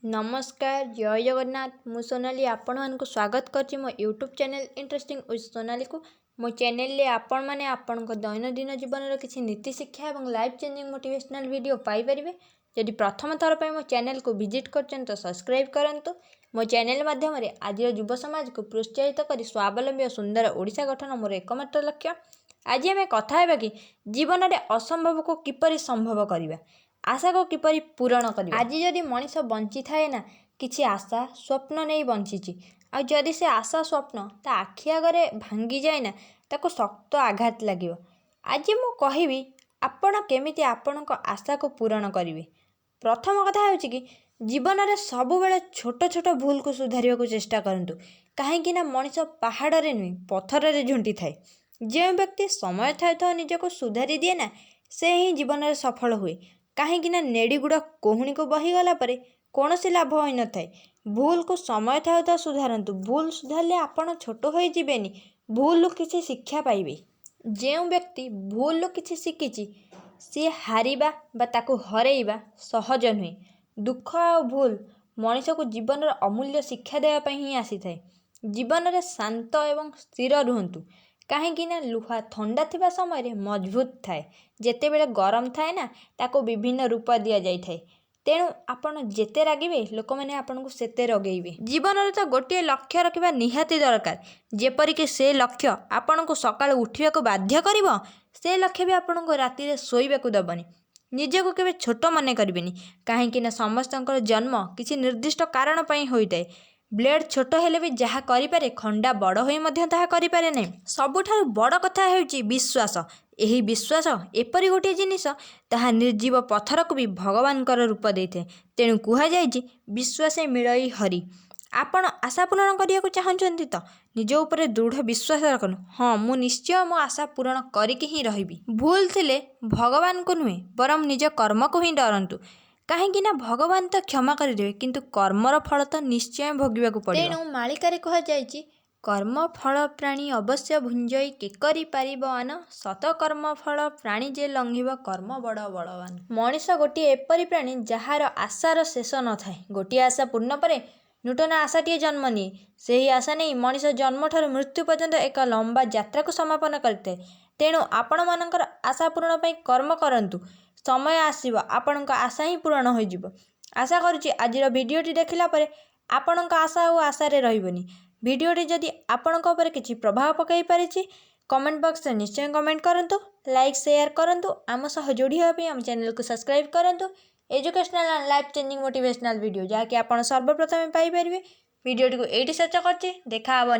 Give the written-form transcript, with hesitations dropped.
नमस्कार जय जगन्नाथ मु सोनाली आपको स्वागत करछि मो YouTube channel interesting with Sonali को मो चैनल ले आपण माने आपण दैनंदिन जीवन किसी नीति शिक्षा और लाइफ चेंजिंग मोटिवेशनल वीडियो पाई परिबे। यदि प्रथम थर पर मो चैनल को विजिट करछन तो सब्सक्राइब करंतु। मो चैनल माध्यम रे आज युव समाज को प्रोत्साहित कर स्वावलंबी और सुंदर ओडिशा गठन मोर एकमात्र लक्ष्य। आज आम कथा हेबा कि जीवन में असंभव को किपरि संभव करवा, आशा को किपरि पूरण करवा। आज जदि मनीष बंची थाए ना किछि आशा स्वप्न नहीं बंची आ जदि से आशा स्वप्न ता आखि आगे भांगी जाए ना ताको शक्त आघात लगे। आज मु कहबी आपण केमिति आपणक आशा को पूरण करेंगे। प्रथम कथा होछि कि जीवन में सब बेले छोट छोट भूल को सुधार को चेष्टा करंतु, कहीं मनीष पहाड़ रे नुह पत्थर रे झुंटी थाए। जो व्यक्ति समय थाए तो निजको सुधारी दिए ना से ही जीवन में सफल हुए, कहीं नेड़ी गुड़ कोहुणी को बहीगला पर कौन लाभ हो न थाए। भूल को समय थाए तो सुधारतु, भूल सुधारे आपण छोट हो जीवेनी, भूल किसी शिक्षा पाइबे। जो व्यक्ति भूल किसी शिखी सी हारिबा बा ताकू हरेइबा सहज नुहे। दुख आ भूल मनीष को जीवन अमूल्य शिक्षा देवाई ही आसी थाए। जीवन में शांत एवं स्थिर रुहतु, कहीं लुहा थंडा थिबा समय रे मजबूत थाए, जेते बेले गरम थाए ना ताको विभिन्न रूप दि जाए। तेणु आपण जेते रागिबे लोक मैंने आपन को सेते रगेइबे। जीवन में तो गोटे लक्ष्य रखा निहाती दरकार, जेपरिक से लक्ष्य आपण को सकाळ उठिया को बाध्य करिवो, से लक्ष्य भी आपण को राति रे सोइबा को दबनी। निजको केबे छोट मने करबेनी, कहीं समस्तଙ୍କର जन्म किसी निर्दिष्ट कारण पई होइताए। ब्लेड छोट हेले भी जहाँ करिपारे खंडा बड़ होई मध्य ताहा करिपारे नै। सबुठारु बड़ कथा हेउची विश्वास। एही विश्वास एपरि गोटे जिनिस ताहा निर्जीव पत्थर को भी भगवानकर रूप देइथे। तेणु कुहा जायछि विश्वासे मिलई हरि। आपण आशा पूरण करिया को चाहछन्ति तो निज ऊपर दृढ़ विश्वास रखनु। हाँ मु निश्चय मो आशा पूरण करिके ही रहिबी। भूल थिले भगवान को नुहे बरम निज कर्म को ही डरंतु, कहीं भगवान तो क्षमा करदेवे किंतु कर्मर फल तो निश्चय भोगिबा को पड़े। तेणु मालिकारे कहा जायछि कर्म फल प्राणी अवश्य भुंजई के करी पारिब आन, सत कर्म फल प्राणी जे लंघिब कर्म बड़ बलवान। मनीष गोटे एपरी प्राणी जार आशार शेष न थाए। गोटे आशा पूर्ण परे नूतन आशाटीए जन्म निए। सेही आशा नहीं मनीष जन्म ठारू मृत्यु पर्यंत एक लंबा यात्रा को समापन करते। तेणु आपण मानकर आशा पूरण पई कर्म करंतु, समय आसीब आपणक आशा ही पूरण हो जिवो। आशा करुछि आजिर भिडियोटी देखिला परे आपणक आशा और आशारे रहिबनी। भिडियोटी जदि आपणक उपरे किछि प्रभाव पकाई पारिछि कमेंट बॉक्स में निश्चय कमेंट करंतु, लाइक शेयर करंतु, आम सह जोड़ी होबा पई आम चैनल को सब्सक्राइब करंतु। Educational and life changing motivational video जहाँकि आपण सर्वप्रथम पाई परिबे। भिडियोटी को एठी शेष करछि, देखा हबनी।